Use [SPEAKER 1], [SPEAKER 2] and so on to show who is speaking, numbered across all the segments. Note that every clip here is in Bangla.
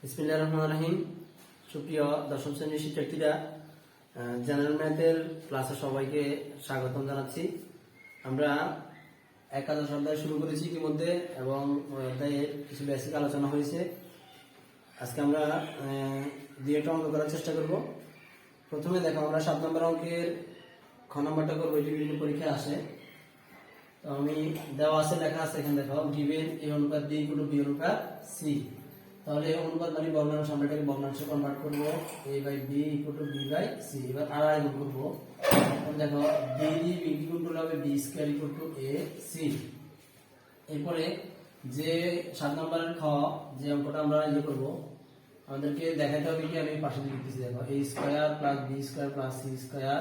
[SPEAKER 1] বিসমিল্লাহির রহমানির রহিম। সুপ্রিয় দশম শ্রেণীর শিক্ষার্থীরা, জেনারেল ম্যাথের ক্লাসে সবাইকে স্বাগতম জানাচ্ছি। আমরা একাদশ অধ্যায় শুরু করেছি ইতিমধ্যে এবং অধ্যায়ের কিছু বেসিক আলোচনা হয়েছে। আজকে আমরা দুইটা অঙ্ক করার চেষ্টা করব। প্রথমে দেখো, আমরা 7 নম্বর অঙ্কের খ নম্বরটা করবো। এটি বিভিন্ন পরীক্ষায় আসে। তো আমি দেওয়া আছে, লেখা আছে এখানে দেখো, গিভেন এ অনুপাত বি ইকুয়াল টু বি অনুপাত সি। তাহলে এই অনুপাত মানে ভগ্নাংশ, আমরা এটাকে ভগ্নাংশে কনভার্ট করব। a by B equal to B by C. এবার আড়াই গুণ করব। এখন দেখো, বি দিয়ে বি কি গুণ করলে হবে B square equal to A C. এরপরে যে 7 নম্বরের খ যে অঙ্কটা আমরা ইয়ে করব, আমাদেরকে দেখাতে হবে কি, আমি পাশে লিখতেছি দেখো, a square plus B square plus C square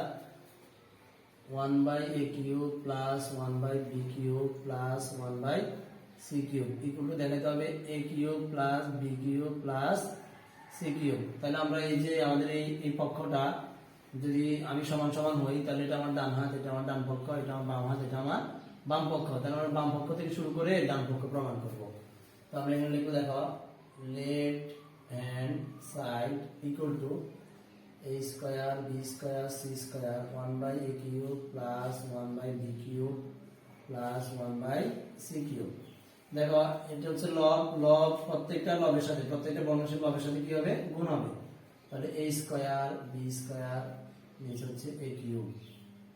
[SPEAKER 1] 1 by a cube plus 1 by B cube plus 1 by C cube equal to দেখাতে হবে a cube plus B cube plus C cube. তাহলে আমরা এই যে আমাদের এই পক্ষটা যদি আমি সমান সমান হই, তাহলে এটা আমার ডান হাত, এটা আমার ডান পক্ষ, এটা আমার বাম হাত, এটা আমার বাম পক্ষ। তাহলে আমরা বাম পক্ষ থেকে শুরু করে ডান পক্ষ প্রমাণ করব। তো আমরা এখানে লিখবো দেখো, left hand side equal to a square B square C square 1 by a cube plus 1 by B cube plus 1 by C cube. দেখো, এটা হচ্ছে লব। লব প্রত্যেকটা লবের সাথে, প্রত্যেকটা ভগ্নাংশের লবের সাথে কি হবে, গুণ হবে। তাহলে a স্কয়ার বি স্কয়ার নিচে হচ্ছে a cube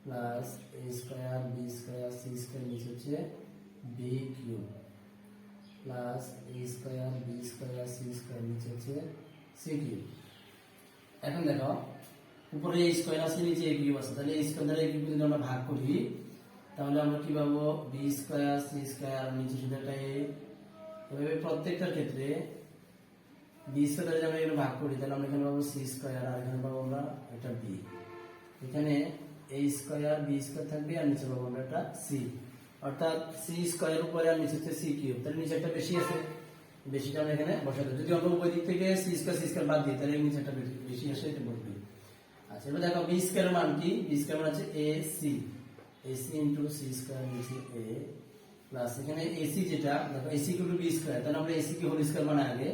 [SPEAKER 1] plus a square B square C square নিচে হচ্ছে b cube plus a square B square C square নিচে হচ্ছে c কিউব। এখন দেখো, উপরে a স্কয়ার আছে, নিচে a কিউব আছে। তাহলে a স্কয়ার দ্বারা a কিউব যদি আমরা ভাগ করি, তাহলে আমরা কি পাবো, বি স্কয়ার সি স্কয়ার নিচে শুধু একটা a। এভাবে প্রত্যেকটার ক্ষেত্রে বি স্কয়ার দ্বারা আমরা এখানে ভাগ করি, তাহলে আমরা এখানে পাবো সি স্কয়ার আর এখানে পাবো আমরা এটা বি। এখানে a স্কয়ার বি স্কয়ার থাকবে আর নিচে পাবো আমরা এটা সি। অর্থাৎ সি স্কয়ার উপরে আর নিচে হচ্ছে সি কিউব। তাহলে নিচে একটা বেশি আছে, বেশিটা আমরা এখানে বসাতে। যদি আমরা উপর দিক থেকে সি স্কয়ার বাদ দিই, তাহলে নিচে একটা বেশি আসে, এটা বলবি। আচ্ছা, এবার দেখো বি স্কয়ার মান কি, বি স্কয়ার মান হচ্ছে A C. AC into C square নিচে a প্লাস এখানে AC যেটা দেখো, AC equal to B square. তাহলে আমরা AC কে হোল স্কয়ার বানাই আগে,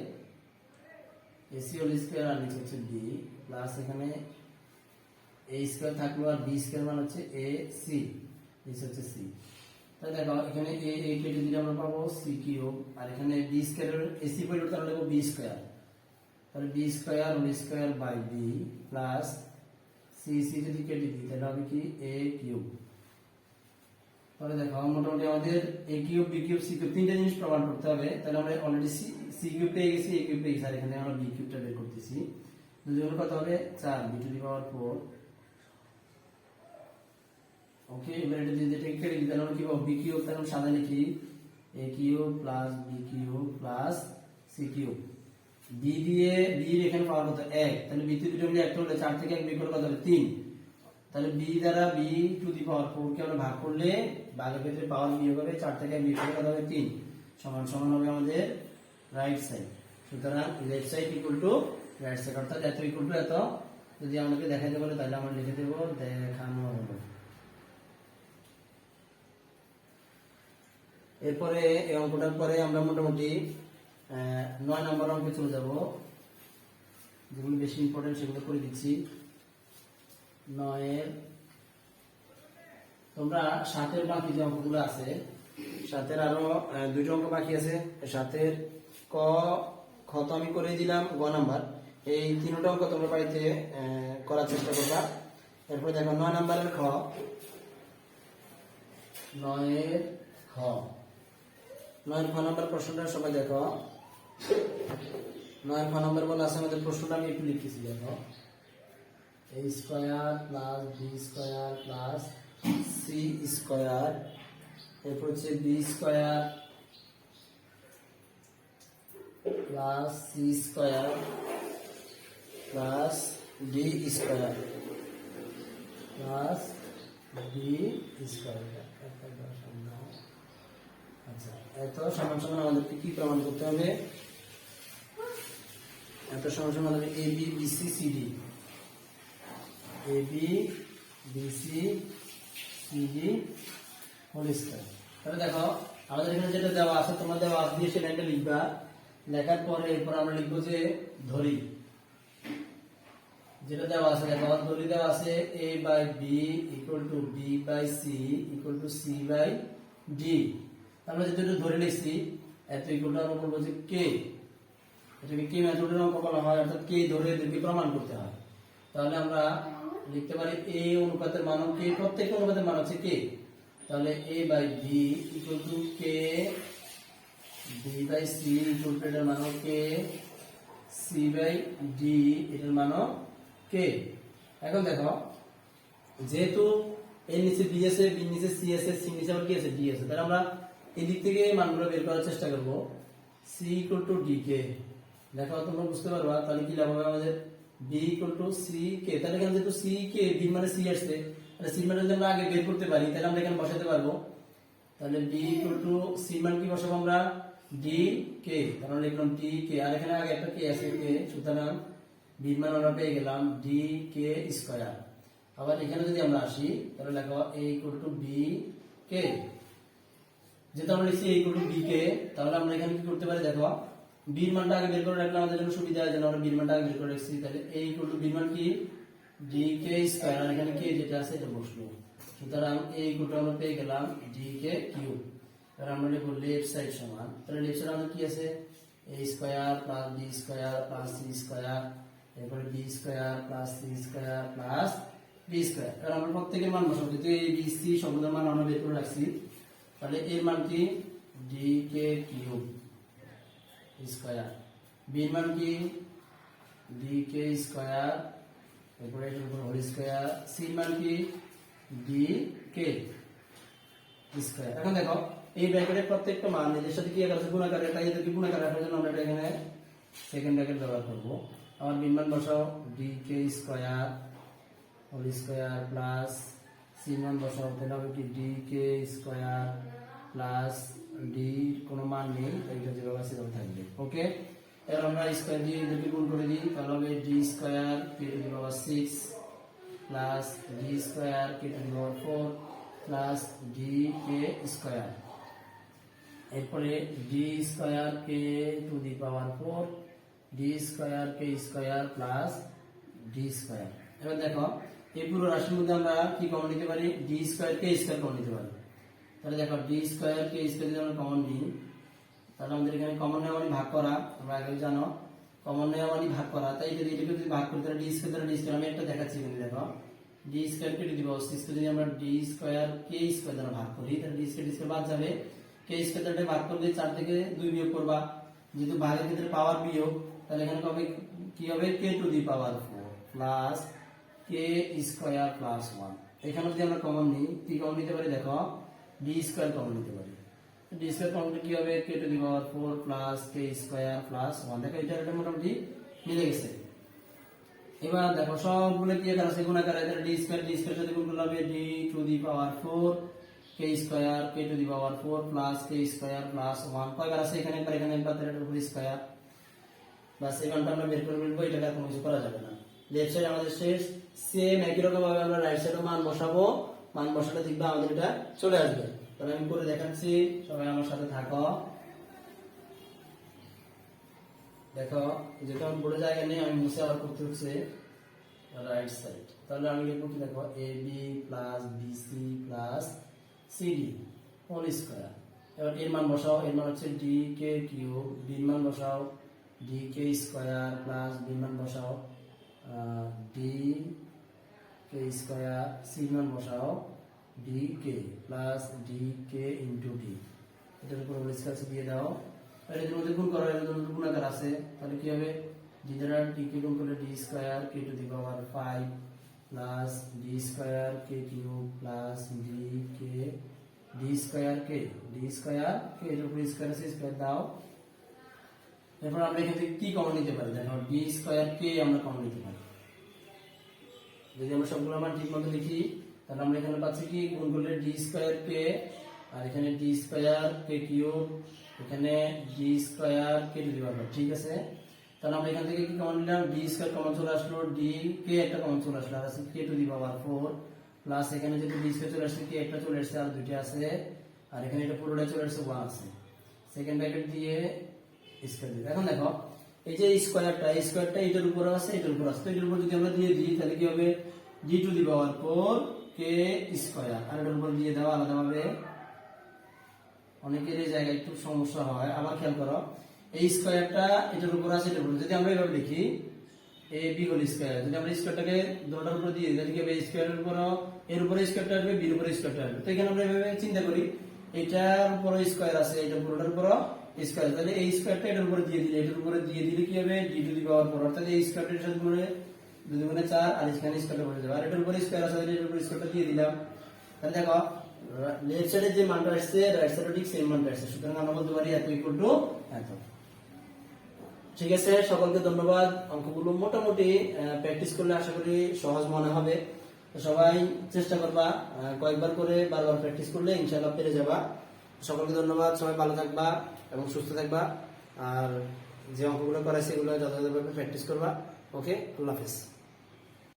[SPEAKER 1] AC হোল স্কয়ার আর নিচে হচ্ছে b প্লাস এখানে a স্কয়ার থাকলো আর b স্কয়ার মানে হচ্ছে AC নিচে হচ্ছে c। তাহলে দেখো, এখানে a কেটে দিলে আমরা পাবো c কিউব আর এখানে b স্কয়ার এর AC পরিবর্তে আমরা লিখব b স্কয়ার। তাহলে b square whole square by b plus c যদি কেটে দিই তাহলে হবে কি a কিউব। তাহলে দেখো, মোটামুটি আমাদের a cube B cube C cube তিনটা জিনিস প্রমাণ করতে হবে। তাহলে আমরা অলরেডি সি কিউব পেয়ে গেছি, a কিউব পেয়ে গেছি, আর এখানে আমরা বি কিউবটা বের করতেছি। দুই গুণ কত হবে, 4 বি টু দি পাওয়ার 4। ওকে, এবার এটা যদি এটা কেটে দিই তাহলে আমরা কি পাবো, বি কিউব। তাহলে আমরা সাদা লিখি a cube plus B cube plus C cube. B দিয়ে বি এর এখানে পাওয়ার কত, 1। তাহলে বি তে দুটো মিলে একটা হলে 4 থেকে 1 বিয়োগ করলে কত হবে, 3। তাহলে b দ্বারা b টু দি পাওয়ার 4 কে আমরা ভাগ করলে ভাগের ক্ষেত্রে পাওয়ার বিয়োগ হবে, 4 থেকে 1 বিয়োগ করলে কত হবে, 3। সমান সমান হবে আমাদের রাইট সাইড। সুতরাং left side equal two right side, অর্থাৎ এত ইকুয়াল টু এত যদি আমাকে দেখাতে বলে, তাহলে আমরা লিখে দেব দেখানো হলো। এরপরে এই অঙ্কটার পরে আমরা মোটামুটি 9 নম্বর অঙ্কে চলে যাব। যেগুলো বেশি ইম্পর্টেন্ট সেগুলো করে দিচ্ছি। 9 তোমরা 7 বাকি যে অঙ্কগুলো আছে, 7 আরো দুটো অঙ্ক বাকি আছে। 7 ক খ তো আমি করে দিলাম, গ নাম্বার। এই তিনটা অঙ্ক তোমরা বাড়িতে করার চেষ্টা করবা। এরপর দেখো 9 নাম্বারের খ। 9 খ নাম্বার প্রশ্নটা সবাই দেখো। 9 খ নাম্বার বলা আছে আমাদের, প্রশ্নটা আমি একটু লিখতেছি দেখো, a square plus B square plus C square, এরপর হচ্ছে B square plus C square plus D square plus B square. আচ্ছা, এত সমান সমান আমাদেরকে কি প্রমাণ করতে হবে, এত সমান সমান আমাদের a b b c c d, a b b c c d whole square. তাহলে দেখো, আমাদের এখানে যেটা দেওয়া আছে, তোমরা দেওয়া দিয়ে সেটা লিখবা লেখার পরে এরপর আমরা লিখবো যে ধরি, যেটা দেওয়া আছে দেখো ধরি দেওয়া আছে a by b equal to b by c equal to c by d। আমরা যেটা ধরে লিখছি এত ইকুয়াল টু আমরা বলবো যে k, এটাকে কি মেথডের অঙ্ক বলা হয়, অর্থাৎ k ধরে এদেরকে প্রমাণ করতে হয়। তাহলে আমরা লিখতে পারি a অনুপাতের মান k, প্রত্যেকটা অনুপাতের মান হচ্ছে k। তাহলে a by b equal to k, b by c equal to এটার মান k, c বাই d এটার মান k। এখন দেখো যেহেতু এর নিচে b আছে, b এর নিচে c আছে, c এর নিচে আবার কি আছে d আছে, তাহলে আমরা এই দিক থেকে মানগুলো বের করার চেষ্টা করব। c ইকুয়াল টু dk, দেখো তোমরা বুঝতে পারবা তাহলে কি লাভ হবে আমাদের, b ইকুয়াল টু ck। তাহলে এখানে যেহেতু ck b মানে c আসছে, তাহলে c মানে যদি আমরা আগে বের করতে পারি তাহলে আমরা এখানে বসাতে পারবো। তাহলে b ইকুয়াল টু c মান কি বসাবো আমরা dk, কারণ লিখলাম dk আর এখানে আগে একটা k আছে k, সুতরাং b মান আমরা পেয়ে গেলাম dk স্কয়ার। আবার এখানে যদি আমরা আসি তাহলে লেখো a ইকুয়াল টু bk, যেটা আমরা লিখছি a ইকুয়াল টু bk, তাহলে আমরা এখানে কি করতে পারি দেখো b এর মানটা আগে বের করে রাখলে আমাদের জন্য সুবিধা হয়, যেন আমরা b এর মানটা আগে বের করে রাখছি। তাহলে a ইকুয়াল টু b মান কি dk স্কয়ার, আর এখানে k যেটা আছে এটা বসলো, সুতরাং a ইকুয়াল টু আমরা পেয়ে গেলাম dk কিউব। এবার আমরা লিখব লেফট সাইড সমান, তাহলে লেফট সাইড আমাদের কি আছে a square plus b square plus c square, এরপরে b square plus c square plus b square. কারণ আমরা প্রত্যেকের মান বসাবো, যেহেতু a b c সবগুলোর মান আমরা বের করে রাখছি, তাহলে এর মান কি dk কিউব স্কয়ার, b এর মান কি dk স্কয়ার, এরপরে এটার উপর হোল স্কয়ার, c এর মান কি dk স্কয়ার। এখন দেখো এই ব্র্যাকেটের প্রত্যেকটা মান এদের সাথে কি আছে গুণাকার, এটা এদেরকে গুণাকার রাখার জন্য আমরা এটা এখানে সেকেন্ড ব্র্যাকেট ব্যবহার করব। আমার b এর মান বসাও dk square whole square plus c এর মান বসাও, তাহলে হবে কি dk স্কয়ার প্লাস d কোনো মান নেই, এইটা যেভাবে আছে সেভাবে থাকবে। ওকে, এবার আমরা স্কয়ার দিয়ে এদেরকে গুণ করে দিই, তাহলে হবে d square k to the power 6 plus d square k to the power 4 plus dk square, এরপরে d square k to the power 4 d square k square plus d square. এবার দেখো এই পুরো রাশির মধ্যে আমরা কি কমন নিতে পারি, d square k square common নিতে পারি। তাহলে দেখো d স্কয়ার k স্কয়ার যদি আমরা কমন নিই, তাহলে আমাদের এখানে কমন নেওয়া মানে ভাগ করা, তোমরা আগে জানো কমন নেওয়া মানে ভাগ করা, তাই যদি এটাকে যদি ভাগ করতে d স্কয়ার দ্বারা d স্কয়ার, আমি একটা দেখাচ্ছি কিন্তু দেখো d স্কয়ার কে টু দি পাওয়ার 6 যদি আমরা d স্কয়ার k স্কয়ার দ্বারা ভাগ করি, তাহলে d স্কয়ার বাদ যাবে, k স্কয়ার দ্বারা ভাগ করলে 4 থেকে 2 বিয়োগ করবা, যেহেতু ভাগের ক্ষেত্রে পাওয়ার বিয়োগ, তাহলে এখানে কবে কি হবে k to the power 4 plus k square plus 1। এখানে যদি আমরা কমন নিই কি কমন নিতে পারি দেখো d স্কয়ার কমন নিতে পারি, d স্কয়ার কমন কি হবে k to the power 4 plus k square plus 1। দেখো এটা মোটামুটি মিলে গেছে। এবার দেখো সবগুলো কি আকার আছে গুণাকার, এর d স্কয়ার সাথে গুণ করলে হবে d to the power 4 k square k to the power 4 plus k square plus 1। কয়বার আছে এখানে একবার, এখানে একবার, তাহলে এটা স্কয়ার, বাস এই মানটা আমরা বের করে ফেলবো, এটা কোনো কিছু করা যাবে না। লেফট সাইড আমাদের শেষ, সেম একই রকম ভাবে আমরা রাইট সাইডে মান বসাবো, মান বসালে দেখবা আমাদের এটা চলে আসবে। তাহলে আমি করে দেখাচ্ছি, সবাই আমার সাথে থাকো। দেখো যেটা আমার বড় জায়গা নেই, আমি মুছে আবার করতে হচ্ছে রাইট সাইড। তাহলে আমি লিখবো কি দেখো ab plus bc plus cd whole square. এবার এর মান বসাও, এর মান হচ্ছে dk কিউব, b এর মান বসাও dk স্কয়ার প্লাস b এর মান বসাও dk স্কয়ার, c এর মান বসাও dk plus dk into d, এটার উপর হোল স্কয়ার দিয়ে দাও। আর এর মধ্যে গুণ করা, এর মধ্যে গুণাকার আছে, তাহলে কি হবে d দ্বারা d কে গুণ করলে d square k to the power 5 plus d square k cube plus dk d square k এর উপর স্কয়ার আছে স্কয়ার দাও। এরপর আমরা এখান থেকে কি কমন নিতে পারি দেখো d স্কয়ার k আমরা কমন নিতে পারি, যদি আমরা সবগুলো মান ঠিকমতো লিখি তাহলে আমরা এখানে পাচ্ছি কি গুণ করলে d স্কয়ার k, আর এখানে d স্কয়ার k কিউব, এখানে d square k to the power, ঠিক আছে। তাহলে আমরা এখান থেকে কি কমন নিলাম, d স্কয়ার কমন চলে আসলো, d k একটা কমন চলে আসলো, আর আছে k to the power 4 plus এখানে যদি d স্কয়ার চলে আসছে k একটা চলে আসছে আর দুইটা আছে, আর এখানে এটা পুরোটা চলে আসছে 1 আছে। সেকেন্ড ব্র্যাকেট দিয়ে স্কয়ার দিব। এখন দেখো এই যে স্কয়ারটা এটার উপর আছে এটার উপর আছে, তো এটার উপর যদি আমরা দিয়ে দিই তাহলে কি হবে, d to the power 4 k square, আর এটার উপর দিয়ে দাও আলাদাভাবে। অনেকের এই জায়গায় একটু সমস্যা হয়, আবার খেয়াল করো এই স্কয়ারটা এটার উপর আছে এটার উপর, যদি আমরা এইভাবে লিখি এ বি হোল স্কয়ার, যদি আমরা স্কয়ারটাকে দুটোর উপর দিয়ে দিই তাহলে কি হবে, স্কয়ারের উপর এর উপরে স্কয়ারটা আসবে, বির উপরে স্কয়ারটা আসবে। তো এখানে আমরা এইভাবে চিন্তা করি এটার উপর স্কয়ার আছে, এটা পুরোটার উপর স্কয়ার, তাহলে এই স্কয়ারটা এটার উপরে দিয়ে দিলে, এটার উপরে দিয়ে দিলে কি হবে, d টু দি পাওয়ার 4, অর্থাৎ এই স্কয়ারটার সাথে করে 2 গুণে 4 আর এখানে স্কয়ারটা বসে যাবে, আর এটার উপরে স্কয়ার আছে তাহলে এটার উপরে স্কয়ারটা দিয়ে দিলাম। তাহলে দেখো লেফট সাইডে যে মানটা আসছে রাইট সাইডে ঠিক সেম মানটা আসছে, সুতরাং আমরা বলতে পারি এত ইকুয়াল টু এত। ঠিক আছে, সকলকে ধন্যবাদ। অঙ্কগুলো মোটামুটি প্র্যাকটিস করলে আশা করি সহজ মনে হবে। তো সবাই চেষ্টা করবা, কয়েকবার করে বারবার প্র্যাকটিস করলে ইনশাআল্লাহ পেরে যাবা। সকলকে ধন্যবাদ, সবাই ভালো থাকবা এবং সুস্থ থাকবা, আর যে অঙ্কগুলো করাইছে এগুলো যথাযথভাবে প্র্যাকটিস করবা। ওকে, আল্লাহ হাফেজ।